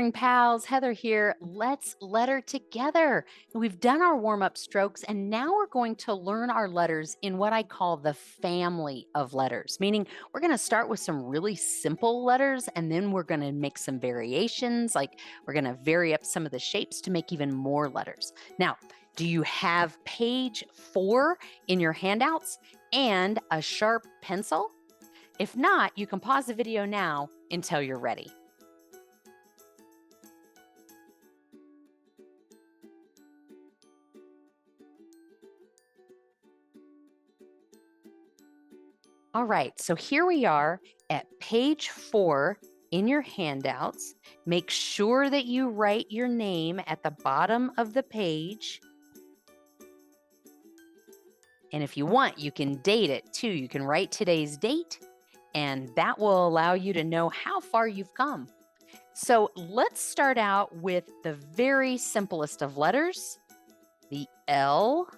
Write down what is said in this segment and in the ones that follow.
lettering pals, Heather here. Let's letter together. We've done our warm-up strokes, and now we're going to learn our letters in what I call the family of letters, meaning we're going to start with some really simple letters, and then we're going to make some variations, like we're going to vary up some of the shapes to make even more letters. Now, do you have page 4 in your handouts and a sharp pencil? If not, you can pause the video now until you're ready. All right, so here we are at page 4 in your handouts. Make sure that you write your name at the bottom of the page. And if you want, you can date it too. You can write today's date, and that will allow you to know how far you've come. So let's start out with the very simplest of letters, the L,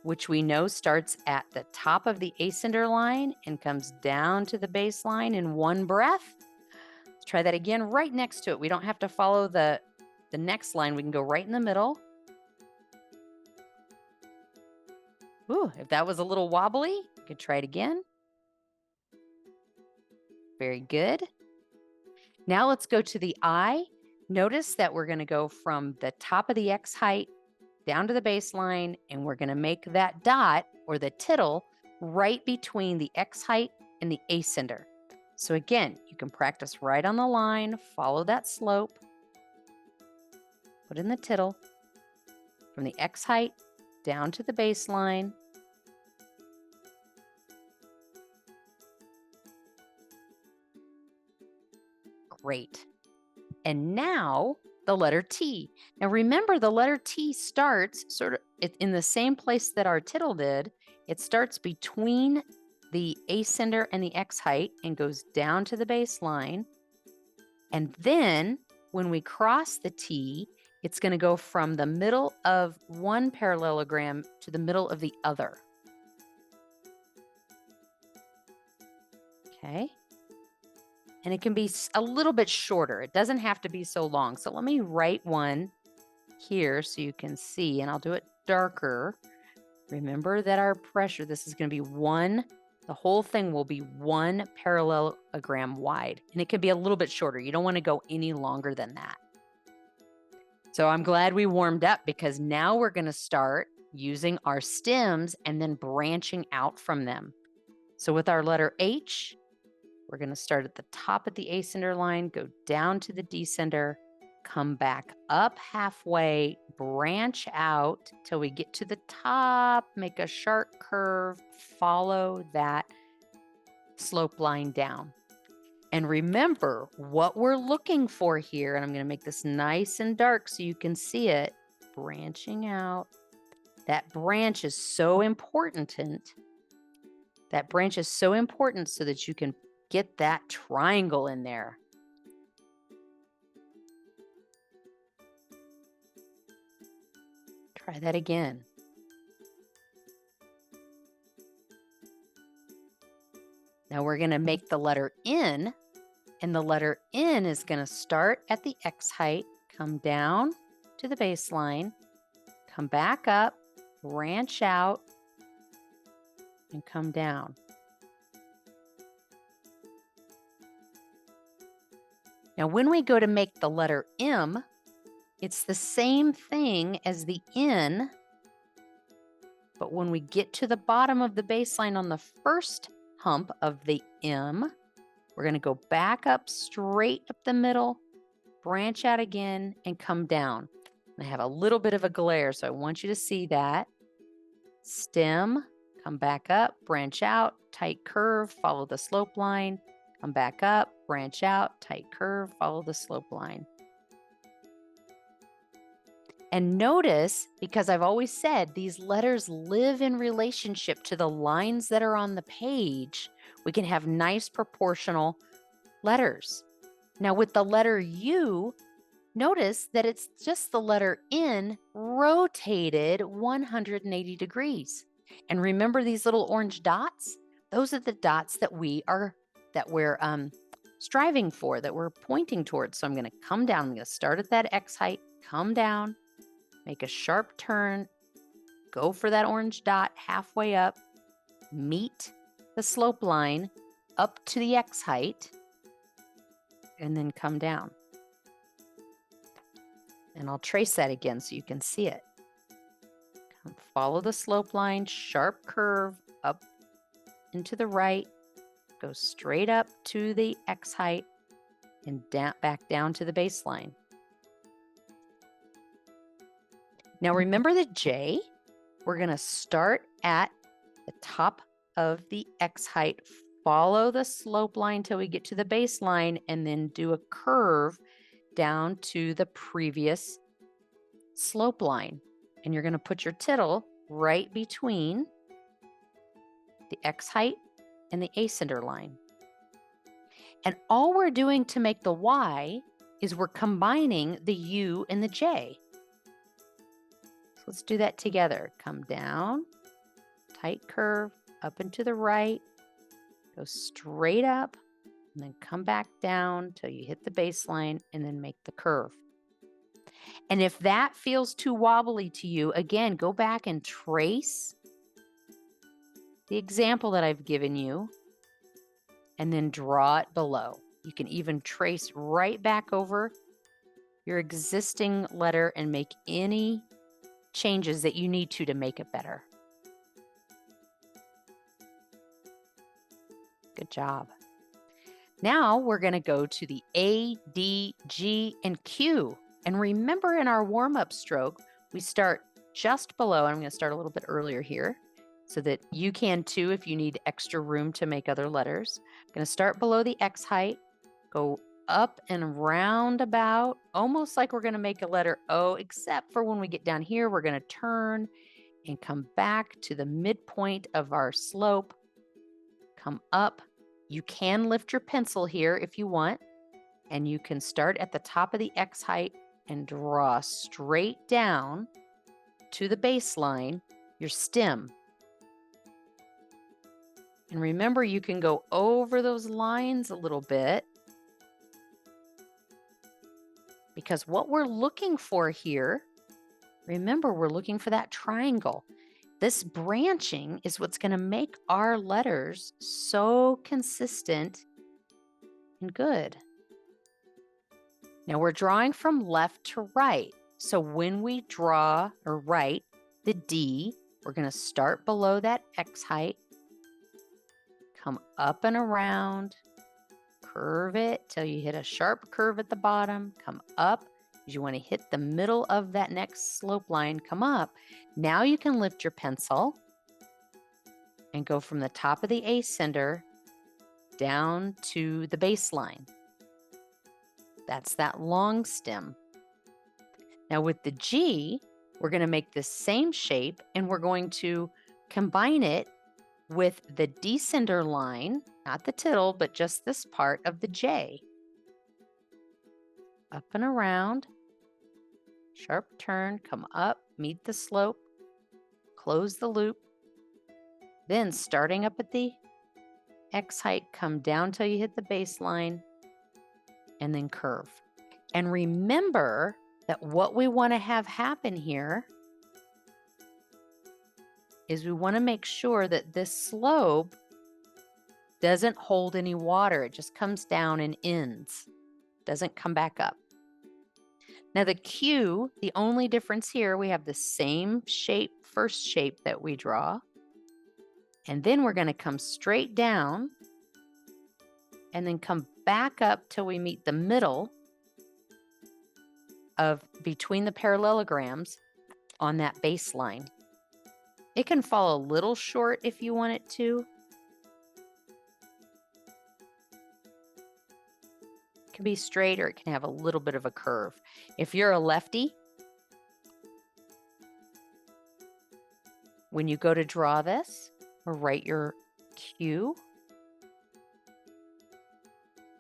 which we know starts at the top of the ascender line and comes down to the baseline in one breath. Let's try that again right next to it. We don't have to follow the next line. We can go right in the middle. Ooh, if that was a little wobbly, you could try it again. Very good. Now let's go to the I. Notice that we're going to go from the top of the X height down to the baseline, and we're going to make that dot or the tittle right between the X height and the ascender. So again, you can practice right on the line, follow that slope, put in the tittle from the X height down to the baseline. Great. And now the letter T. Now remember, the letter T starts sort of in the same place that our tittle did. It starts between the ascender and the X height and goes down to the baseline. And then when we cross the T, it's going to go from the middle of one parallelogram to the middle of the other. Okay. And it can be a little bit shorter. It doesn't have to be so long. So let me write one here so you can see, and I'll do it darker. Remember that our pressure, this is going to be one, the whole thing will be one parallelogram wide, and it can be a little bit shorter. You don't want to go any longer than that. So I'm glad we warmed up, because now we're going to start using our stems and then branching out from them. So with our letter H, we're going to start at the top of the ascender line, go down to the descender, come back up halfway, branch out till we get to the top, make a sharp curve, follow that slope line down. And remember what we're looking for here, and I'm going to make this nice and dark so you can see it, branching out. That branch is so important. That branch is so important so that you can get that triangle in there. Try that again. Now we're going to make the letter N, and the letter N is going to start at the X height, come down to the baseline, come back up, branch out, and come down. Now, when we go to make the letter M, it's the same thing as the N, but when we get to the bottom of the baseline on the first hump of the M, we're going to go back up, straight up the middle, branch out again, and come down. I have a little bit of a glare, so I want you to see that. Stem, come back up, branch out, tight curve, follow the slope line, come back up, branch out, tight curve, follow the slope line. And notice, because I've always said these letters live in relationship to the lines that are on the page, we can have nice proportional letters. Now with the letter U, notice that it's just the letter N rotated 180 degrees. And remember these little orange dots? Those are the dots that we're striving for, that we're pointing towards. So I'm going to come down. I'm going to start at that X height, come down, make a sharp turn, go for that orange dot halfway up, meet the slope line up to the X height, and then come down. And I'll trace that again so you can see it. Follow the slope line, sharp curve up into the right, go straight up to the X height, and back down to the baseline. Now remember the J, we're going to start at the top of the X height, follow the slope line till we get to the baseline, and then do a curve down to the previous slope line. And you're going to put your tittle right between the X height and the ascender line. And all we're doing to make the Y is we're combining the U and the J. So let's do that together. Come down, tight curve, up and to the right, go straight up, and then come back down till you hit the baseline, and then make the curve. And if that feels too wobbly to you, again, go back and trace the example that I've given you, and then draw it below. You can even trace right back over your existing letter and make any changes that you need to make it better. Good job. Now we're going to go to the A, D, G, and Q. And remember, in our warm-up stroke, we start just below. I'm going to start a little bit earlier here so that you can too if you need extra room to make other letters. I'm going to start below the X height, go up and round about, almost like we're going to make a letter O, except for when we get down here, we're going to turn and come back to the midpoint of our slope, come up. You can lift your pencil here if you want, and you can start at the top of the X height and draw straight down to the baseline, your stem. And remember, you can go over those lines a little bit, because what we're looking for here, remember, we're looking for that triangle. This branching is what's going to make our letters so consistent and good. Now we're drawing from left to right. So when we draw or write the D, we're going to start below that X height, come up and around, curve it till you hit a sharp curve at the bottom, come up. You want to hit the middle of that next slope line, come up. Now you can lift your pencil and go from the top of the ascender down to the baseline. That's that long stem. Now with the G, we're going to make the same shape, and we're going to combine it with the descender line, not the tittle, but just this part of the J. Up and around, sharp turn, come up, meet the slope, close the loop. Then starting up at the X height, come down till you hit the baseline, and then curve. And remember that what we want to have happen here is we want to make sure that this slope doesn't hold any water. It just comes down and ends, doesn't come back up. Now the Q, the only difference here, we have the same shape, first shape that we draw, and then we're going to come straight down and then come back up till we meet the middle of between the parallelograms on that baseline. It can fall a little short if you want it to. It can be straight, or it can have a little bit of a curve. If you're a lefty, when you go to draw this or write your Q,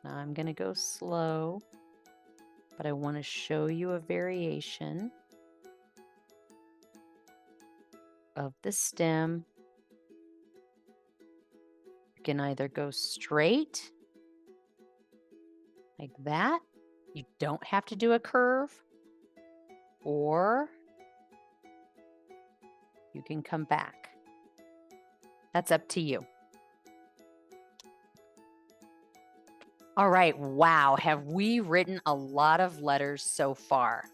now I'm going to go slow, but I want to show you a variation of the stem. You can either go straight like that. You don't have to do a curve, or you can come back. That's up to you. All right, wow, have we written a lot of letters so far?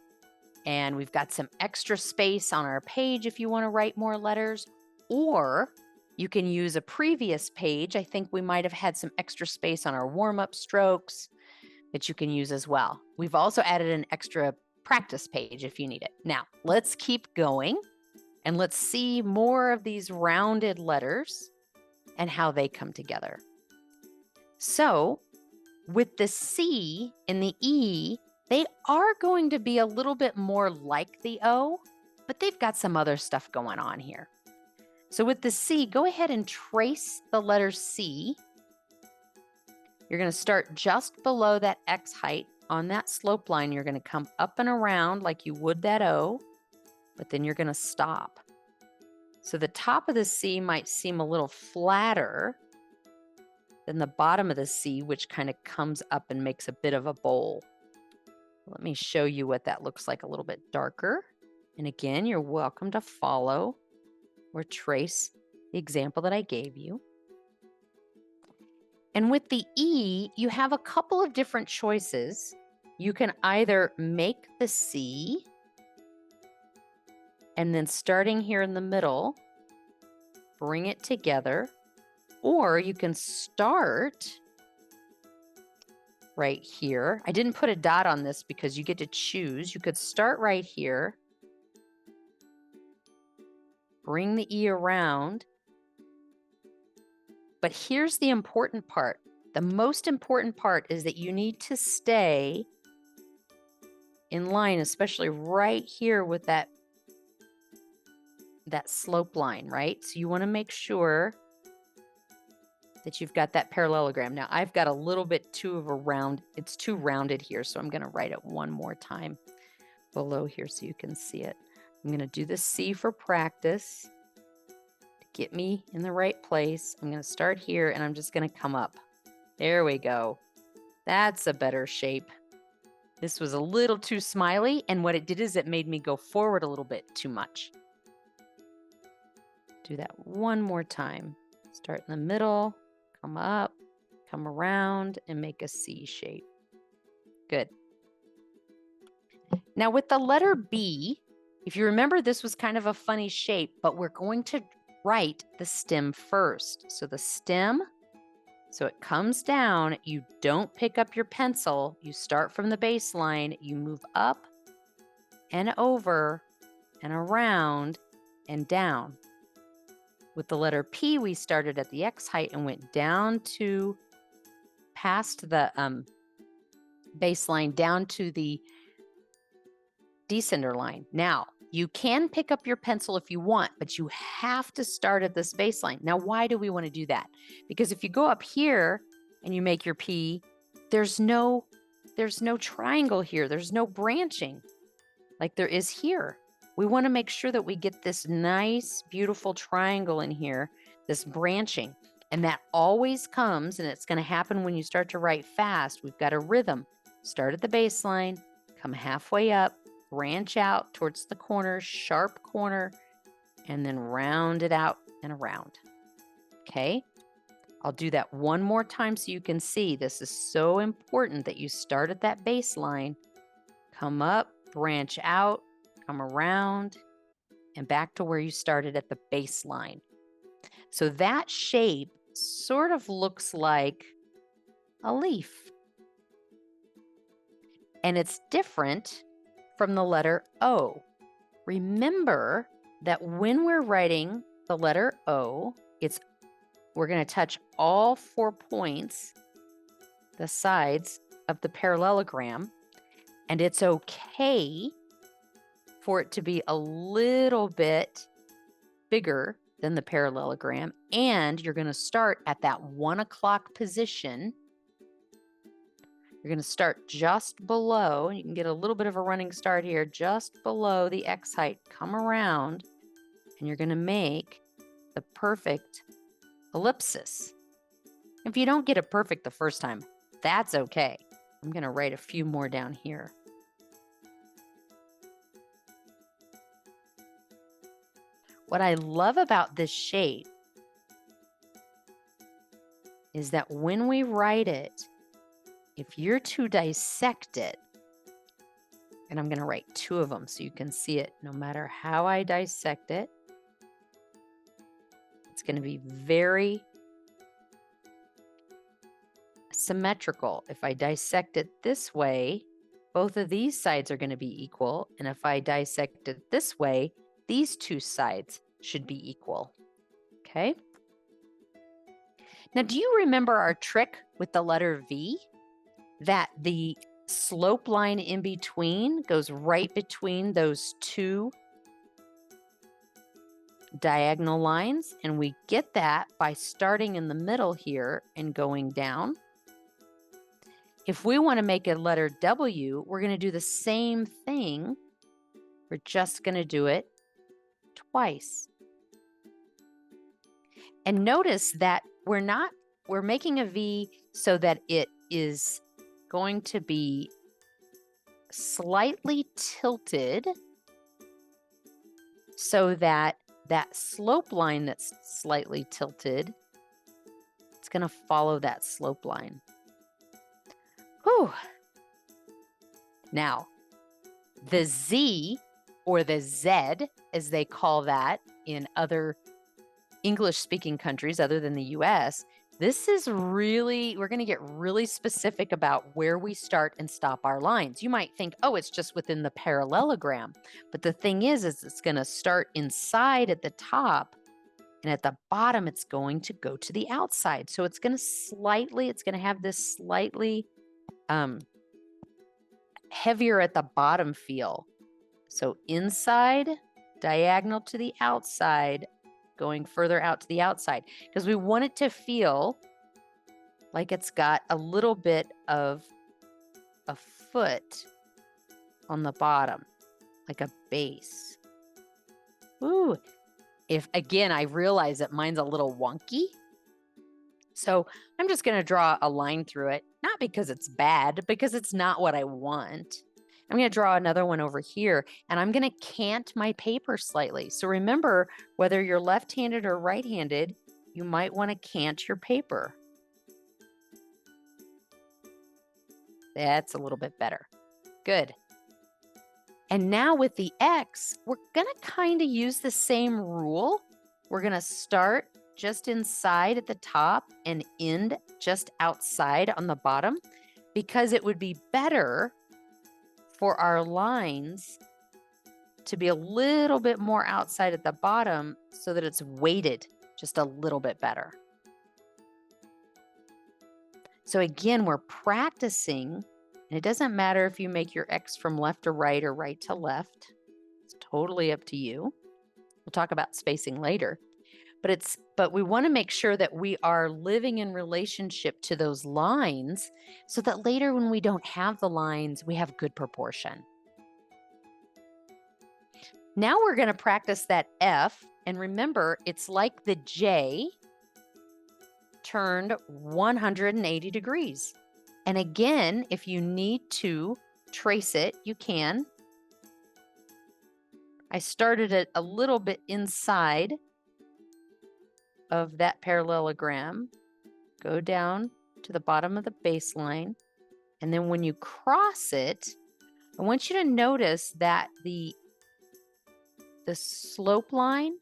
And we've got some extra space on our page if you want to write more letters, or you can use a previous page. I think we might have had some extra space on our warm-up strokes that you can use as well. We've also added an extra practice page if you need it. Now, let's keep going and let's see more of these rounded letters and how they come together. So, with the C and the E, they are going to be a little bit more like the O, but they've got some other stuff going on here. So with the C, go ahead and trace the letter C. You're going to start just below that X height on that slope line. You're going to come up and around like you would that O, but then you're going to stop. So the top of the C might seem a little flatter than the bottom of the C, which kind of comes up and makes a bit of a bowl. Let me show you what that looks like a little bit darker. And again, you're welcome to follow or trace the example that I gave you. And with the E, you have a couple of different choices. You can either make the C and then starting here in the middle, bring it together, or you can start right here. I didn't put a dot on this because you get to choose. You could start right here, bring the E around, but here's the important part. The most important part is that you need to stay in line, especially right here with that slope line, right? So you want to make sure that you've got that parallelogram. Now I've got a little bit too of a round, it's too rounded here, so I'm going to write it one more time below here so you can see it. I'm going to do the C for practice to get me in the right place. I'm going to start here and I'm just going to come up. There we go. That's a better shape. This was a little too smiley, and what it did is it made me go forward a little bit too much. Do that one more time. Start in the middle, come up, come around, and make a C shape. Good. Now with the letter B, if you remember, this was kind of a funny shape, but we're going to write the stem first. So the stem, so it comes down, you don't pick up your pencil, you start from the baseline, you move up and over and around and down. With the letter P, we started at the X height and went down to past the baseline down to the descender line. Now, you can pick up your pencil if you want, but you have to start at this baseline. Now, why do we want to do that? Because if you go up here and you make your P, there's no triangle here. There's no branching like there is here. We want to make sure that we get this nice, beautiful triangle in here, this branching. And that always comes, and it's going to happen when you start to write fast. We've got a rhythm. Start at the baseline, come halfway up, branch out towards the corner, sharp corner, and then round it out and around. Okay? I'll do that one more time so you can see. This is so important that you start at that baseline, come up, branch out, come around, and back to where you started at the baseline. So that shape sort of looks like a leaf. And it's different from the letter O. Remember that when we're writing the letter O, we're going to touch all 4 points, the sides of the parallelogram, and it's okay for it to be a little bit bigger than the parallelogram, and you're going to start at that 1 o'clock position. You're going to start just below, and you can get a little bit of a running start here, just below the X height. Come around, and you're going to make the perfect ellipsis. If you don't get it perfect the first time, that's okay. I'm going to write a few more down here. What I love about this shape is that when we write it, if you're to dissect it, and I'm going to write 2 of them so you can see it no matter how I dissect it, it's going to be very symmetrical. If I dissect it this way, both of these sides are going to be equal. And if I dissect it this way, these 2 sides should be equal. Okay. Now, do you remember our trick with the letter V? That the slope line in between goes right between those 2 diagonal lines. And we get that by starting in the middle here and going down. If we want to make a letter W, we're going to do the same thing. We're just going to do it twice. And notice that we're making a V so that it is going to be slightly tilted so that that slope line that's slightly tilted, it's going to follow that slope line. Whew. Now, the Z, or the Z, as they call that in other English-speaking countries other than the US, this is really, we're going to get really specific about where we start and stop our lines. You might think, oh, it's just within the parallelogram. But the thing is it's going to start inside at the top, and at the bottom, it's going to go to the outside. So it's going to have this slightly heavier at the bottom feel. So inside, diagonal to the outside, going further out to the outside, because we want it to feel like it's got a little bit of a foot on the bottom, like a base. Ooh, again, I realize that mine's a little wonky. So I'm just going to draw a line through it, not because it's bad, because it's not what I want. I'm going to draw another one over here, and I'm going to cant my paper slightly. So remember, whether you're left-handed or right-handed, you might want to cant your paper. That's a little bit better. Good. And now with the X, we're going to kind of use the same rule. We're going to start just inside at the top and end just outside on the bottom, because it would be better for our lines to be a little bit more outside at the bottom so that it's weighted just a little bit better. So again, we're practicing, and it doesn't matter if you make your X from left to right or right to left. It's totally up to you. We'll talk about spacing later. But we want to make sure that we are living in relationship to those lines so that later when we don't have the lines, we have good proportion. Now we're going to practice that F. And remember, it's like the J turned 180 degrees. And again, if you need to trace it, you can. I started it a little bit inside of that parallelogram, go down to the bottom of the baseline, and then when you cross it, I want you to notice that the slope line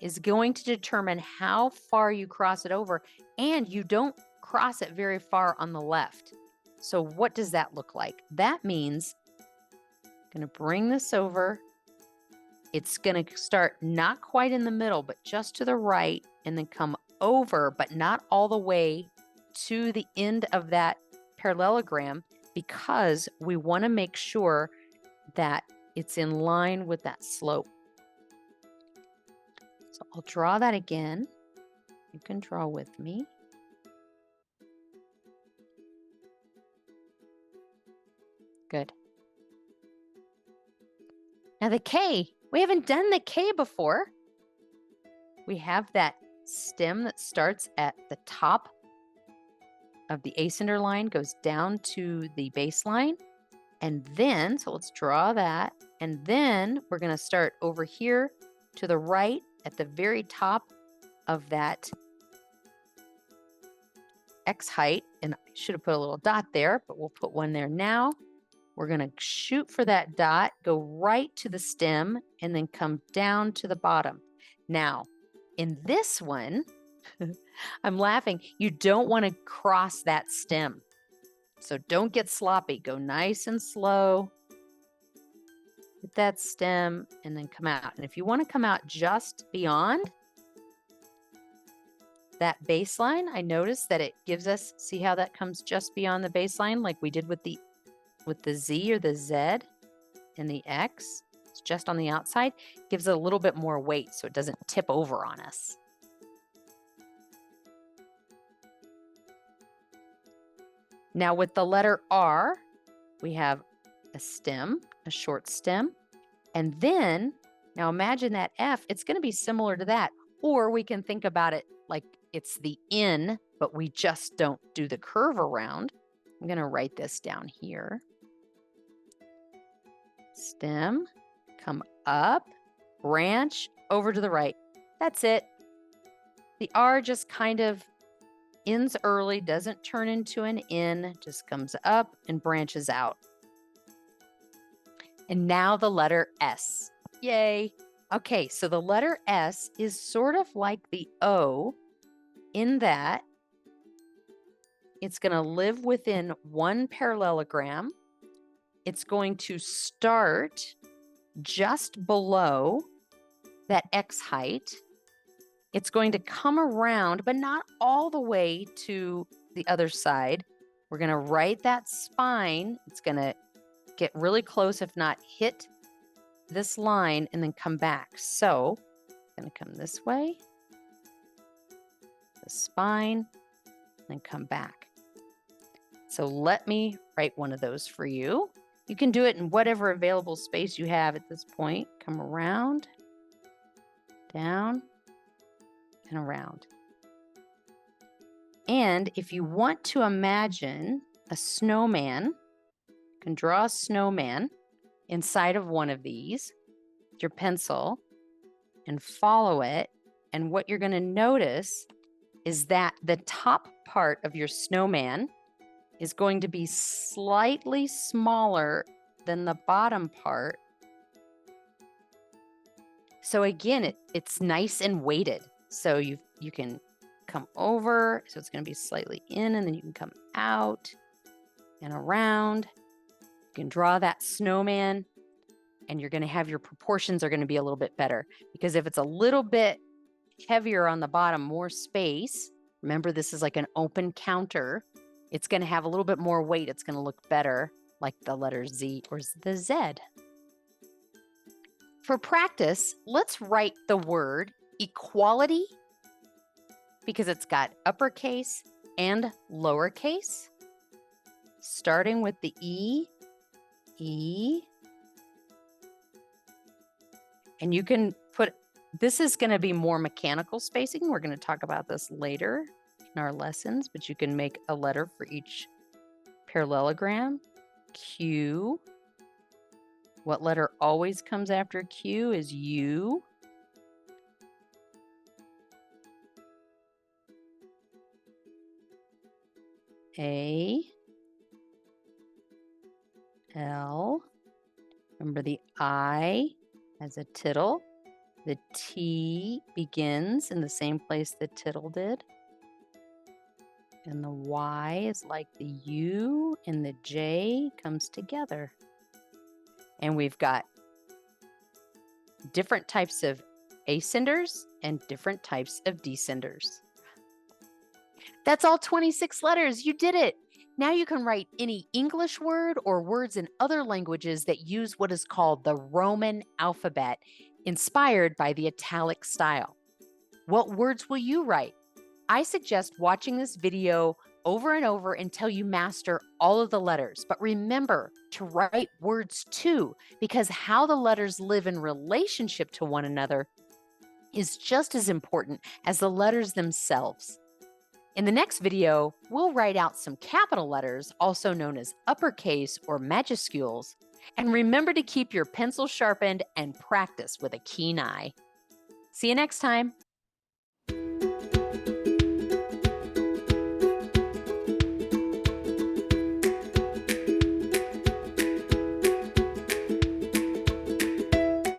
is going to determine how far you cross it over, and you don't cross it very far on the left. So what does that look like? That means I'm going to bring this over. It's going to start not quite in the middle, but just to the right, and then come over, but not all the way to the end of that parallelogram, because we want to make sure that it's in line with that slope. So I'll draw that again. You can draw with me. Good. Now the K, we haven't done the K before. We have that stem that starts at the top of the ascender line goes down to the baseline. And then, so let's draw that. And then we're going to start over here to the right at the very top of that X height. And I should have put a little dot there, but we'll put one there now. We're going to shoot for that dot, go right to the stem, and then come down to the bottom. Now, in this one, I'm laughing. You don't want to cross that stem. So don't get sloppy. Go nice and slow. Hit that stem and then come out. And if you want to come out just beyond that baseline, I noticed that it gives us, see how that comes just beyond the baseline like we did with the Z or the Z and the X. It's just on the outside. Gives it a little bit more weight so it doesn't tip over on us. Now with the letter R, we have a stem, a short stem. And then, now imagine that F, it's going to be similar to that. Or we can think about it like it's the N, but we just don't do the curve around. I'm going to write this down here. Stem, come up, branch, over to the right. That's it. The R just kind of ends early, doesn't turn into an N, just comes up and branches out. And now the letter S. Yay. Okay, so the letter S is sort of like the O in that it's going to live within one parallelogram. It's going to start just below that X height. It's going to come around, but not all the way to the other side. We're going to write that spine. It's going to get really close, if not hit this line, and then come back. So it's going to come this way, the spine, and then come back. So let me write one of those for you. You can do it in whatever available space you have at this point. Come around, down, and around. And if you want to imagine a snowman, you can draw a snowman inside of one of these with your pencil and follow it. And what you're going to notice is that the top part of your snowman is going to be slightly smaller than the bottom part. So again, it's nice and weighted. So you can come over, so it's going to be slightly in, and then you can come out and around. You can draw that snowman, and you're going to have your proportions are going to be a little bit better, because if it's a little bit heavier on the bottom, more space, remember this is like an open counter, it's going to have a little bit more weight. It's going to look better like the letter Z or the Z. For practice, let's write the word equality, because it's got uppercase and lowercase, starting with the E. And you can put, this is going to be more mechanical spacing. We're going to talk about this later in our lessons, but you can make a letter for each parallelogram. Q. What letter always comes after Q is U. A. L. Remember the I has a tittle. The T begins in the same place the tittle did. And the Y is like the U, and the J comes together. And we've got different types of ascenders and different types of descenders. That's all 26 letters. You did it. Now you can write any English word or words in other languages that use what is called the Roman alphabet, inspired by the italic style. What words will you write? I suggest watching this video over and over until you master all of the letters. But remember to write words too, because how the letters live in relationship to one another is just as important as the letters themselves. In the next video, we'll write out some capital letters, also known as uppercase or majuscules. And remember to keep your pencil sharpened and practice with a keen eye. See you next time.